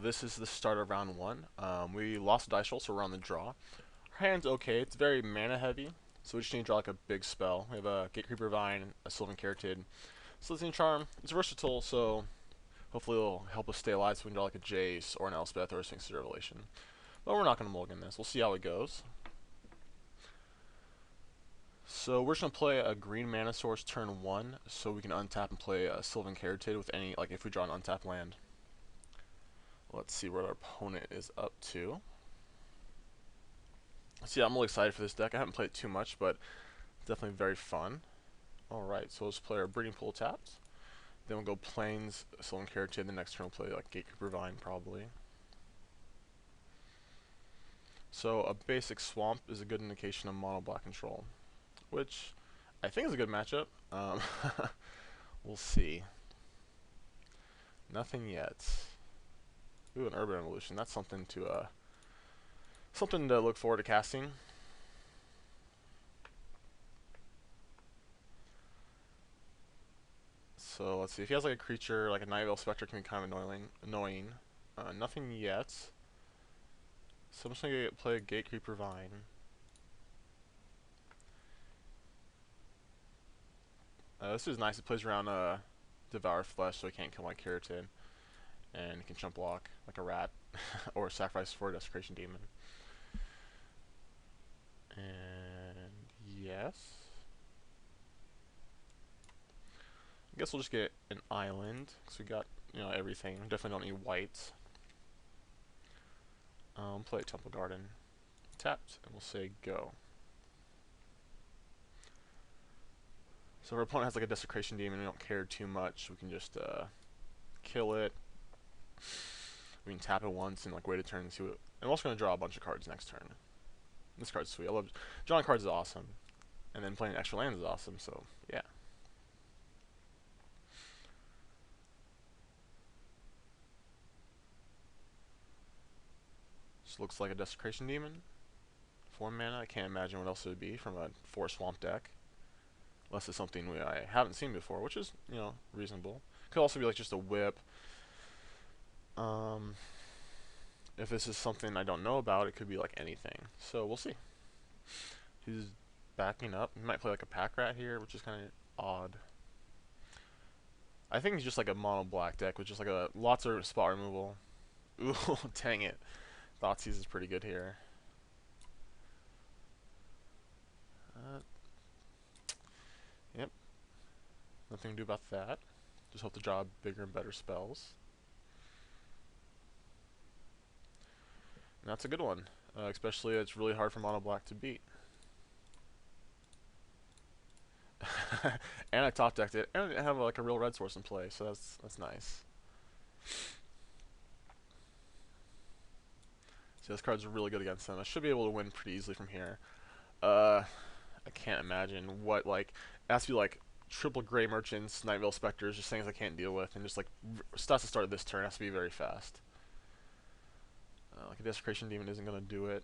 this is the start of round one. We lost a dice roll, so we're on the draw. Our hand's okay. It's very mana heavy, so we just need to draw like a big spell. We have a Gatecreeper Vine, a Sylvan Caryatid, Slithering Charm. It's versatile, so hopefully it'll help us stay alive so we can draw like a Jace or an Elspeth or a Sphinx of Revelation. But we're not going to mulligan this. We'll see how it goes. So we're just going to play a green mana source turn 1 so we can untap and play a Sylvan Caryatid with any, like if we draw an untapped land. Let's see what our opponent is up to. So yeah, I'm really excited for this deck. I haven't played it too much, but it's definitely very fun. Alright, so let's play our Breeding Pool tapped. Then we'll go Plains, Sylvan Caryatid. The next turn we'll play like Gatecreeper Vine probably. So a basic Swamp is a good indication of mono black control, which I think is a good matchup. We'll see. Nothing yet. Ooh, an Urban Evolution. That's something to look forward to casting. So let's see. If he has like a creature, like a Nightveil Spectre, can be kind of annoying. Nothing yet. So I'm just gonna play a Gatecreeper Vine. This is nice. It plays around Devour Flesh, so he can't kill my Caryatid, and he can jump block like a rat, or sacrifice for a Desecration Demon. And yes, I guess we'll just get an island because we got everything. Definitely don't need whites. Play Temple Garden, tapped, and we'll say go. So if our opponent has like a Desecration Demon, we don't care too much. We can just kill it. We can tap it once and like wait a turn and see what. And we're also gonna draw a bunch of cards next turn. This card's sweet. I love drawing cards is awesome, and then playing extra lands is awesome. So yeah. This looks like a Desecration Demon. 4 mana. I can't imagine what else it would be from a 4 swamp deck. Unless it's something I haven't seen before, which is, reasonable. Could also be like just a whip. If this is something I don't know about, it could be like anything. So we'll see. He's backing up. He might play like a pack rat here, which is kind of odd. I think he's just like a mono black deck with just like lots of spot removal. Ooh, dang it. Thoughtseize is pretty good here. Yep. Nothing to do about that. Just hope to draw bigger and better spells. And that's a good one. Especially it's really hard for mono black to beat. And I top decked it, and I didn't have like a real red source in play, so that's nice. So this card's really good against them. I should be able to win pretty easily from here. I can't imagine what it has to be like triple Gray Merchants, Nightveil Specters, just things I can't deal with, and just like stuff to start this turn has to be very fast. Like a Desecration Demon isn't gonna do it.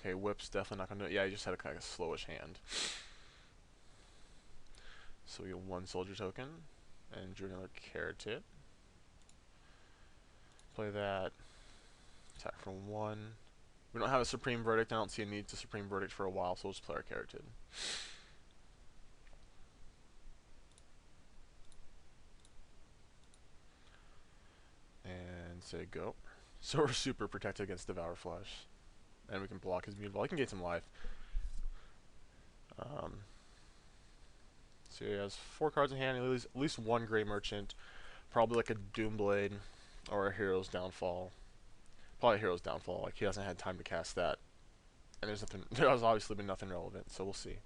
Okay, Whip's definitely not gonna do it. Yeah, he just had a kind of slowish hand. So we get 1 Soldier Token, and drew another Caryatid. Play that. Attack for 1. We don't have a Supreme Verdict. I don't see a need to Supreme Verdict for a while, so we'll just play our Caryatid. And say go. So we're super protected against Devour Flesh. And we can block his Mutavault. He can gain some life. So he has 4 cards in hand. He leaves at least 1 Gray Merchant. Probably like a Doomblade or a Hero's Downfall. Probably a Hero's Downfall. Like he hasn't had time to cast that. And there has obviously been nothing relevant, so we'll see.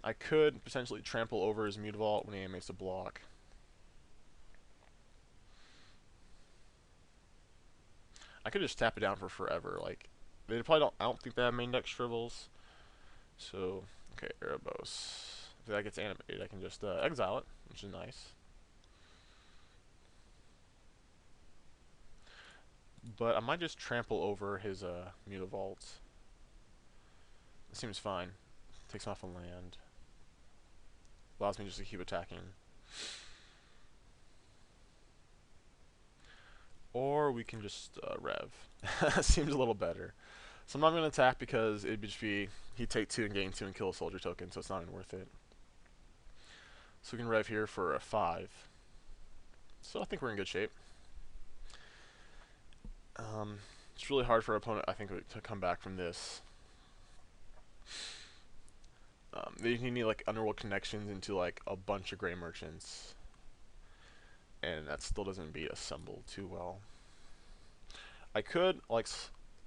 I could potentially trample over his Mutavault when he makes a block. I could just tap it down for forever. Like they probably don't. I don't think they have main deck Shrivels. So okay, Erebos. If that gets animated, I can just exile it, which is nice. But I might just trample over his Mutavault. It seems fine. Takes off a land. Allows me just to keep attacking. Or we can just rev. Seems a little better. So I'm not going to attack because it'd just be he'd take 2 and gain 2 and kill a soldier token, so it's not even worth it. So we can rev here for a 5. So I think we're in good shape. It's really hard for our opponent, I think, to come back from this. They need like underworld connections into like a bunch of gray merchants, and that still doesn't beat assemble too well. I could like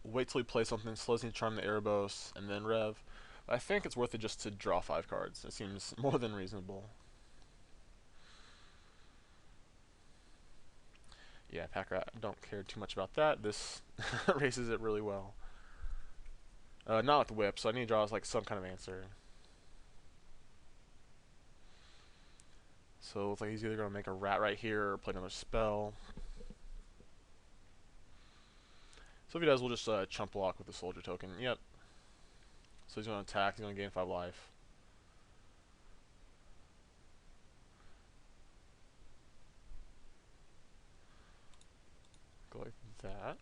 wait till we play something, slows the charm the Erebos, and then rev. But I think it's worth it just to draw 5 cards. It seems more than reasonable. Yeah, pack rat. Don't care too much about that. This races it really well. Not with whip, so I need to draw like some kind of answer. So it looks like he's either going to make a rat right here or play another spell. So if he does, we'll just chump block with the soldier token. Yep. So he's going to attack. He's going to gain 5 life. Go like that.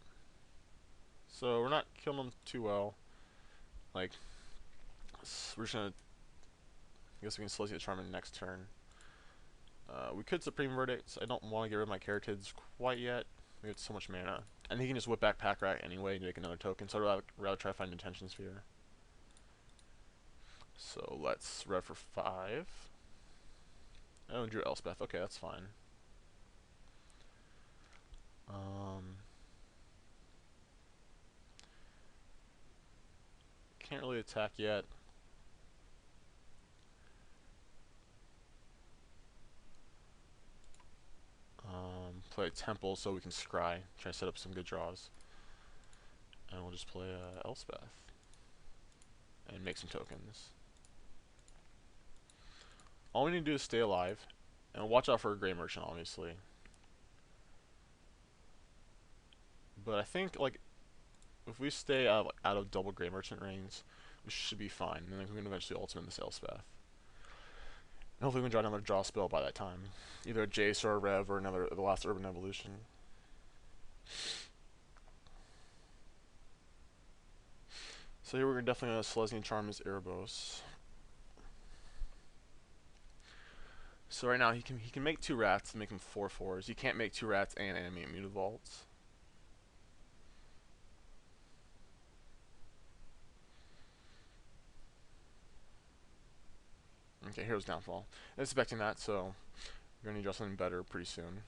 So we're not killing him too well. Like, we're just going to... I guess we can slow the charm in next turn. We could Supreme Verdicts. I don't want to get rid of my Caryatids quite yet. We have so much mana. And he can just whip back Pack Rat anyway and make another token, so I'd rather try to find Intention Sphere. So let's rev for 5. Oh, drew Elspeth. Okay, that's fine. Can't really attack yet. Play a Temple so we can scry. Try to set up some good draws. And we'll just play Elspeth. And make some tokens. All we need to do is stay alive. And watch out for a Grey Merchant, obviously. But I think, like, if we stay out of double Grey Merchant range, we should be fine. And then we can eventually ultimate this Elspeth. And hopefully we can draw another draw spell by that time. Either a Jace or a Rev or the last Urban Evolution. So here we're definitely going to Selesnya Charm his Erebos. So right now he can make 2 rats and make him 4/4s. He can't make 2 rats and animate Mutavaults. Okay, Hero's Downfall. I was expecting that, so we're going to need to draw something better pretty soon.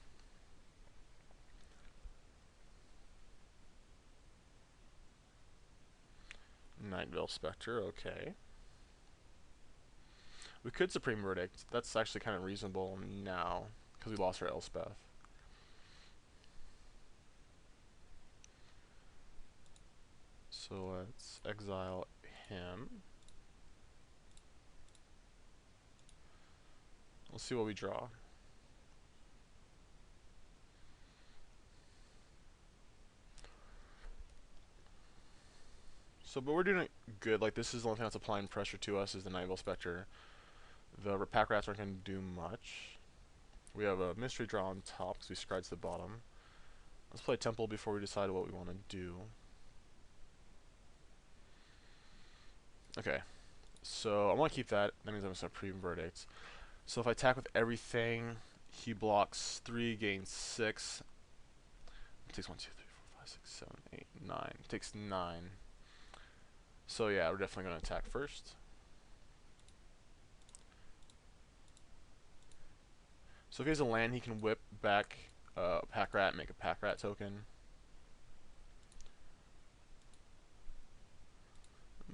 Nightvale Spectre, okay. We could Supreme Verdict. That's actually kind of reasonable now, because we lost our Elspeth. So let's exile him. We'll see what we draw. So, but we're doing good. Like, this is the only thing that's applying pressure to us is the Nightvale Spectre. The Pack Rats aren't going to do much. We have a Mystery Draw on top because we scried to the bottom. Let's play Temple before we decide what we want to do. Okay. So, I want to keep that. That means I'm going to Supreme Verdict. So, if I attack with everything, he blocks 3, gains 6. It takes 1, 2, 3, 4, 5, 6, 7, 8, 9. It takes 9. So yeah, we're definitely going to attack first. So if he has a land, he can whip back Pack Rat and make a Pack Rat token.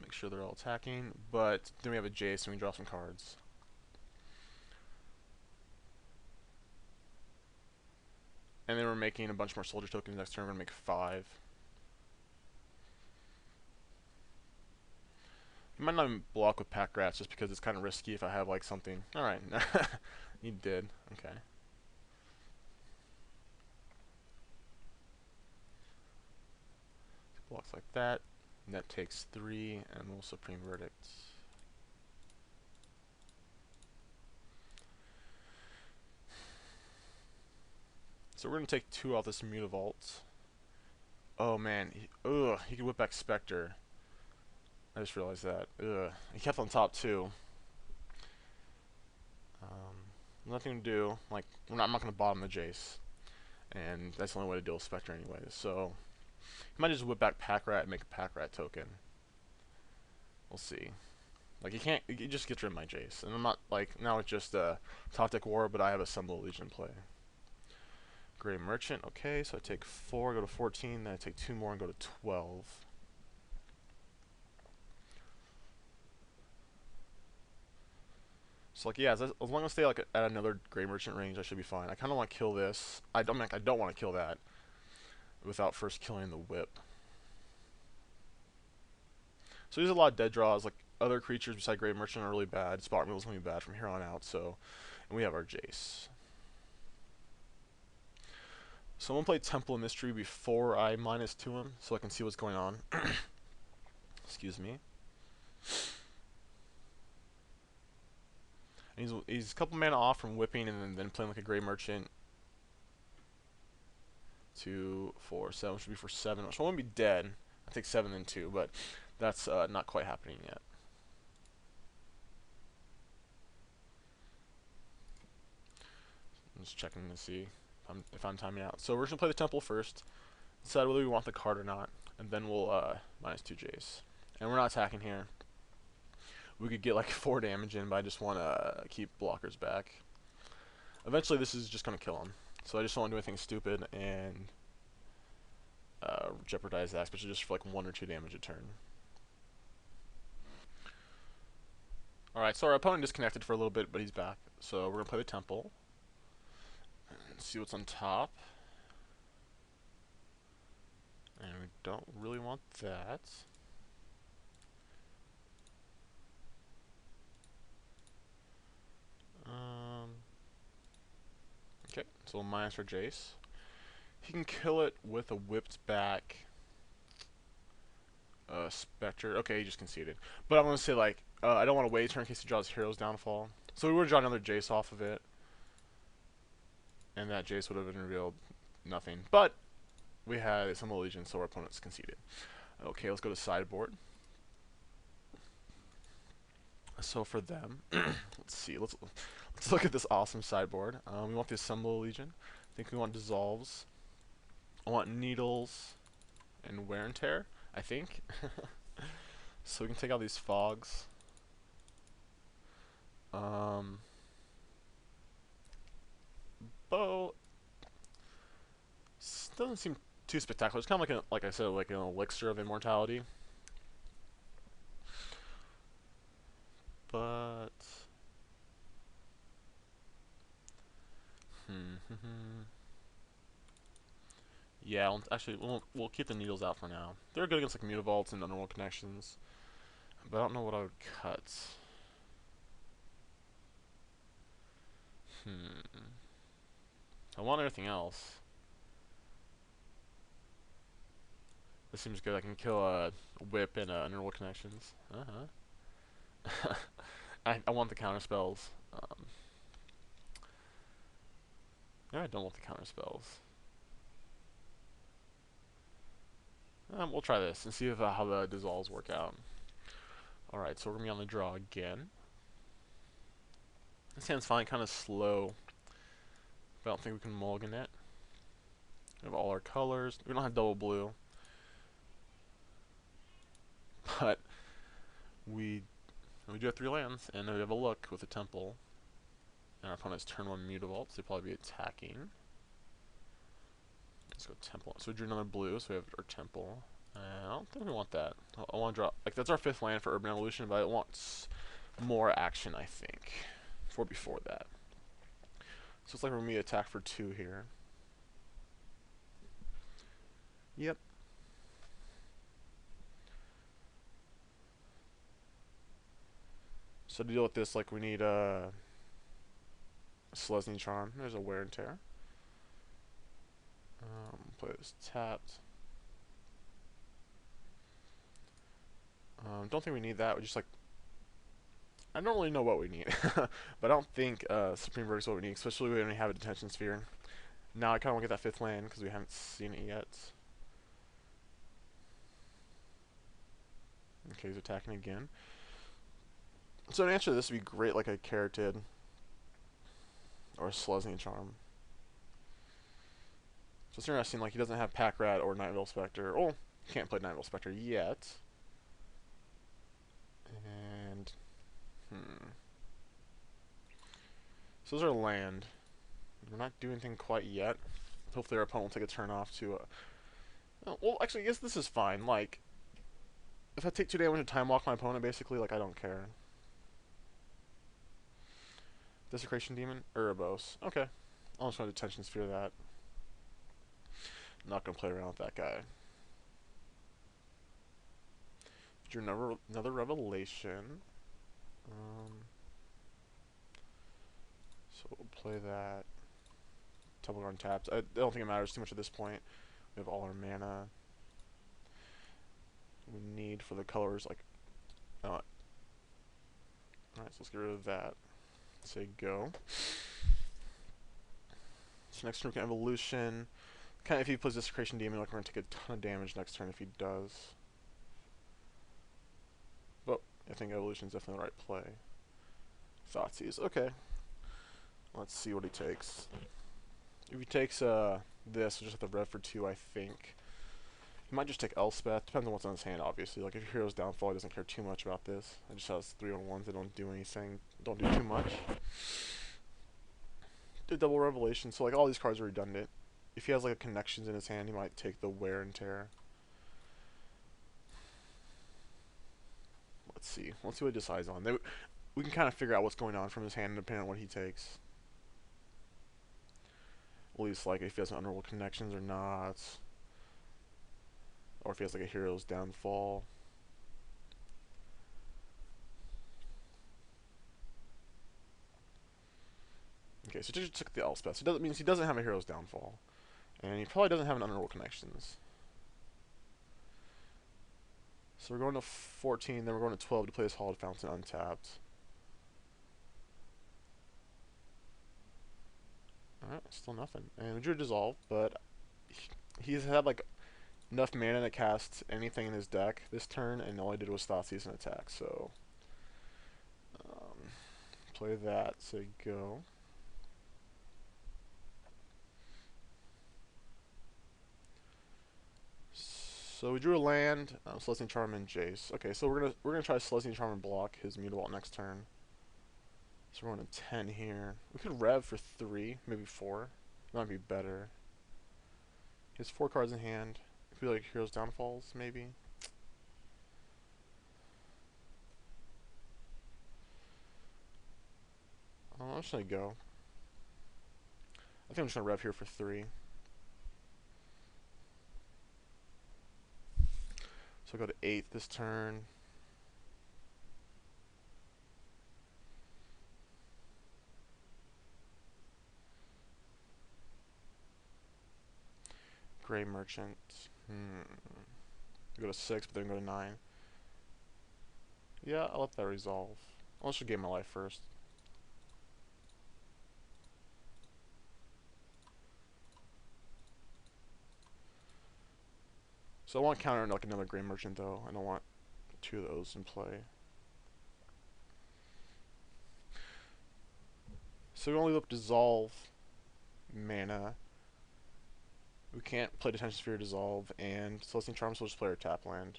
Make sure they're all attacking, but then we have a Jace and we draw some cards. And then we're making a bunch more soldier tokens next turn. We're going to make 5. You might not even block with Pack Rats just because it's kind of risky if I have like something. Alright, you did. Okay. Blocks like that. And that takes 3, and we'll Supreme Verdict. So we're gonna take 2 off this Mutavault. Oh man, he could whip back Spectre. I just realized that. Ugh, he kept on top too. Nothing to do. Like, I'm not gonna bottom the Jace, and that's the only way to deal with Spectre anyways. So he might just whip back Pack Rat and make a Pack Rat token. We'll see. Like, he just gets rid of my Jace, and I'm not like now it's just a top deck war, but I have a Assemble Legion play. Gray Merchant. Okay, so I take 4, go to 14, then I take 2 more and go to 12. So like, yeah, as long as I stay like at another Gray Merchant range, I should be fine. I kind of want to kill this. I don't want to kill that without first killing the whip. So there's a lot of dead draws. Like, other creatures besides Gray Merchant are really bad. Spot removal is going to be bad from here on out. So, and we have our Jace. So I'm going to play Temple of Mystery before I -2 him, so I can see what's going on. Excuse me. And he's a couple mana off from whipping and then playing like a Gray Merchant. 2, 4, 7, which would be for 7. So I won't be dead. I take 7 and 2, but that's not quite happening yet. I'm just checking to see if I'm timing out. So we're just going to play the Temple first, decide whether we want the card or not, and then we'll -2 Jace. And we're not attacking here. We could get like 4 damage in, but I just want to keep blockers back. Eventually this is just going to kill him. So I just don't want to do anything stupid and jeopardize that, especially just for like 1 or 2 damage a turn. Alright, so our opponent disconnected for a little bit, but he's back. So we're going to play the Temple. And see what's on top. And we don't really want that. Okay, so we'll minus our Jace. He can kill it with a whipped back Spectre. Okay, he just conceded. But I'm going to say, like, I don't want to wait a turn in case he draws Hero's Downfall. So we would draw another Jace off of it. And that Jace would have been revealed nothing. But we had some Legion, so our opponent's conceded. Okay, let's go to sideboard. So for them, let's see. Let's look at this awesome sideboard. We want the Assemble Legion. I think we want Dissolves. I want Needles and Wear and Tear, I think. So we can take out these Fogs. Bow doesn't seem too spectacular. It's kind of like I said, like an elixir of immortality. But yeah, actually we'll keep the Needles out for now. They're good against like Mutavaults and Underworld Connections, but I don't know what I would cut. I want everything else. This seems good. I can kill a Whip and Underworld Connections. I want the counter spells. No, I don't want the counter spells. We'll try this and see if, how the dissolves work out. Alright, so we're going to be on the draw again. This hand's fine, kind of slow. But I don't think we can mulligan it. We have all our colors. We don't have double blue. But we do have 3 lands, and we have a look with a Temple. And our opponent's turn 1 Mutavault, so they'll probably be attacking. Let's go Temple. So we drew another blue, so we have our Temple. I don't think we want that. I want to draw, like, that's our 5th land for Urban Evolution, but I want more action, I think, before that. So it's like we're going to attack for 2 here. Yep. So to deal with this, like, we need a Selesnya Charm. There's a Wear and Tear. Play this tapped. Don't think we need that. We just, like, I don't really know what we need, but I don't think Supreme Verdict is what we need, especially when we have a Detention Sphere. Now I kind of want to get that 5th land because we haven't seen it yet. Okay, he's attacking again. So an answer to this would be great, like a Carotid or a Selesnya Charm. So it's interesting, like he doesn't have Pack Rat or Nightvale Spectre. Oh, he can't play Nightvale Spectre yet. And so those are land. We're not doing anything quite yet. Hopefully our opponent will take a turn off to well, actually, I guess this is fine. Like, if I take 2 damage and time walk my opponent, basically, like, I don't care. Desecration Demon? Erebos. Okay. I'll just want to Detention Sphere that. Not gonna play around with that guy. Drew another Revelation. So we'll play that. Temple Garden tapped. I don't think it matters too much at this point. We have all our mana. We need for the colors, like... Alright, so let's get rid of that. Say go. So next turn we can Evolution. Kind of if he plays Desecration Demon, like we're going to take a ton of damage next turn if he does. But I think Evolution is definitely the right play. Thoughtseize. Okay. Let's see what he takes. If he takes this, we'll just have to rev for 2, I think. He might just take Elspeth. Depends on what's on his hand, obviously. Like, if your Hero's Downfall, he doesn't care too much about this. It just has 3-on-1s that don't do anything. Don't do too much. Do double Revelation, so, like, all these cards are redundant. If he has, like, connections in his hand, he might take the Wear and Tear. Let's see. Let's see what he decides on. We can kind of figure out what's going on from his hand depending on what he takes. At least, like, if he has an Underworld Connections or not. Or if he has, like, a Hero's Downfall. Okay, so he just took the Elspeth. So that means he doesn't have a Hero's Downfall. And he probably doesn't have an Underworld Connections. So we're going to 14, then we're going to 12 to play this Hallowed Fountain untapped. Alright, still nothing. And we drew Dissolve, but he's had, like, enough mana to cast anything in his deck this turn, and all I did was Thoughtseize and attack, so... play that, say go. So we drew a land, Selesnya Charm and Jace. Okay, so we're gonna try Selesnya Charm and block his Mutavault next turn. So we're going to 10 here. We could rev for 3, maybe 4. Might be better. He has 4 cards in hand. I feel like Hero's Downfalls, maybe. I'm just gonna go. I think I'm just gonna rev here for 3. So I'll go to 8 this turn. Gray Merchant. Go to 6, but then go to 9. Yeah, I'll let that resolve. I'll just gain my life first. So I want to counter like another Gray Merchant though. I don't want 2 of those in play. So we only leave up Dissolve mana. We can't play Detention Sphere, Dissolve, and Celestine Charm, so we'll just play our tap land.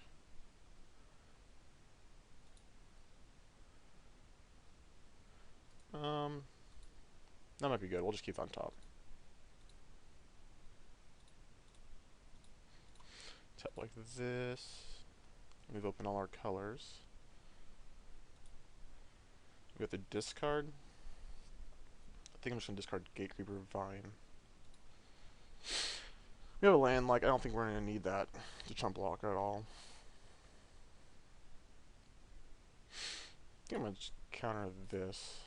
That might be good. We'll just keep it on top. Tap like this. We've opened all our colors. We have to discard. I think I'm just going to discard Gatecreeper Vine. We have a land, like, I don't think we're going to need that to chump block at all. I think I'm going to just counter this.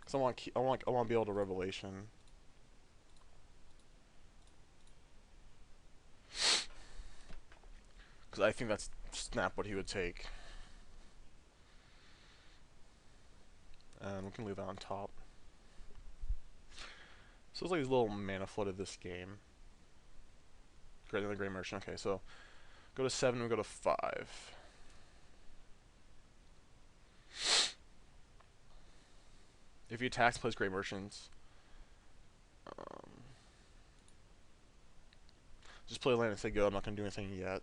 Because I want to be able to Revelation. Because I think that's snap what he would take. And we can leave that on top. So it's like these little mana flooded this game. Greater than the Grey Merchant. Okay, so go to 7, we go to 5. If he attacks, plays Grey Merchants. Just play land and say go. I'm not going to do anything yet.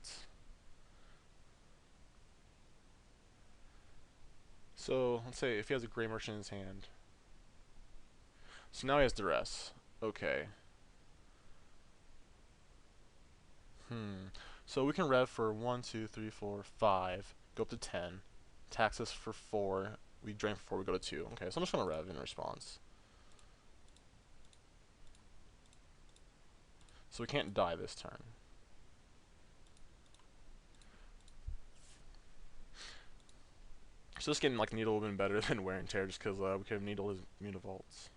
So, let's say if he has a Grey Merchant in his hand. So now he has Duress. Okay. So we can rev for 1, 2, 3, 4, 5. Go up to 10. Tax us for 4. We drain for 4. We go to 2. Okay, so I'm just going to rev in response. So we can't die this turn. So this game, like, Needle would have been better than Wear and Tear just because we could have Needle his Mutavaults.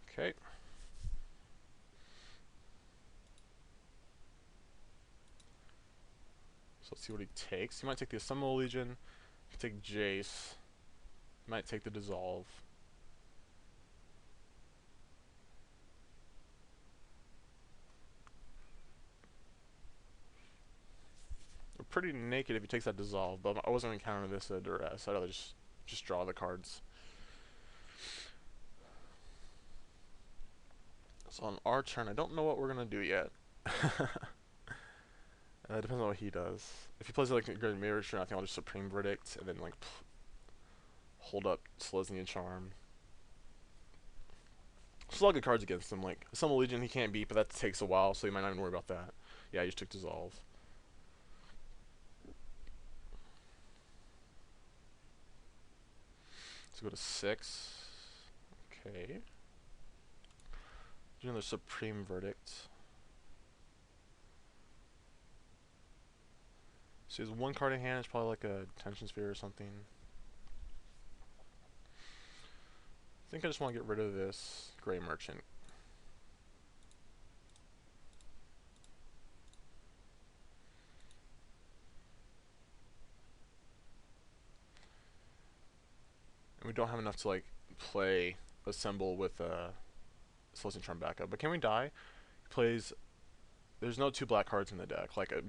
Okay. So let's see what he takes. He might take the Assemble Legion. He can take Jace. He might take the Dissolve. We're pretty naked if he takes that Dissolve, but I wasn't encountering this Duress. I'd rather just draw the cards. So on our turn, I don't know what we're gonna do yet. It depends on what he does. If he plays like a Great Mirror, I think I'll just Supreme Verdict and then like hold up Selesnya Charm. There's a lot of good cards against him. Like Assemble Legion, he can't beat, but that takes a while, so you might not even worry about that. Yeah, he just took Dissolve. Let's go to 6. Okay. Do another Supreme Verdict. So he has 1 card in hand. It's probably like a Tension Sphere or something. I think I just want to get rid of this Grey Merchant. And we don't have enough to like play Assemble with Selesnya Charm backup. But can we die? He plays. There's no 2 black cards in the deck, like a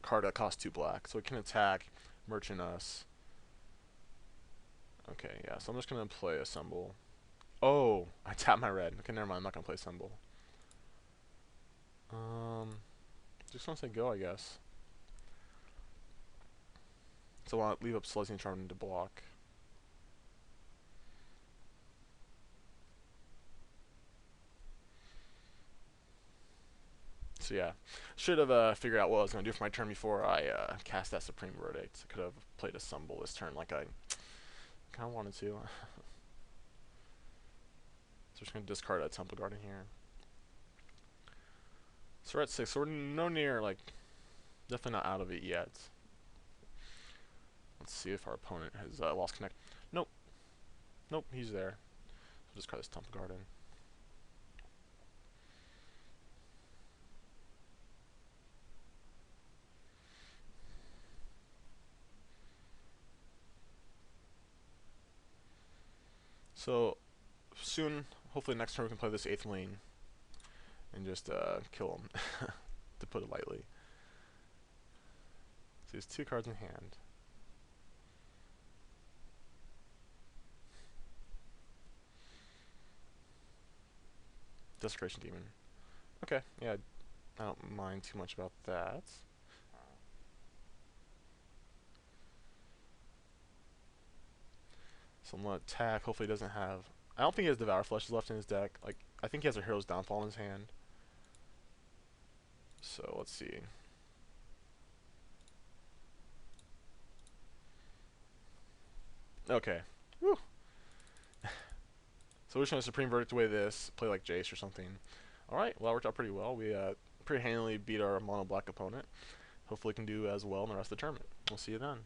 card that costs 2 black, so it can attack, Merchant us. Okay, yeah, so I'm just gonna play Assemble. Oh, I tapped my red. Okay, never mind, I'm not gonna play Assemble. Just gonna say go, I guess. So I want to leave up Selesnya Charm to block. So yeah, should have figured out what I was going to do for my turn before I cast that Supreme Verdict. I could have played Assemble this turn like I kind of wanted to. So we're just going to discard a Temple Garden here. So we're at 6, so we're no near, like, definitely not out of it yet. Let's see if our opponent has lost connect. Nope. Nope, he's there. So discard this Temple Garden. So soon, hopefully next turn we can play this 8th lane and just kill him, to put it lightly. So he has 2 cards in hand. Desecration Demon. Okay, yeah, I don't mind too much about that. So I'm going to attack. Hopefully he doesn't have... I don't think he has Devour Fleshes left in his deck. Like, I think he has a Hero's Downfall in his hand. So, let's see. Okay. Woo! So we're just going to Supreme Verdict away this, play like Jace or something. Alright, well that worked out pretty well. We pretty handily beat our mono black opponent. Hopefully we can do as well in the rest of the tournament. We'll see you then.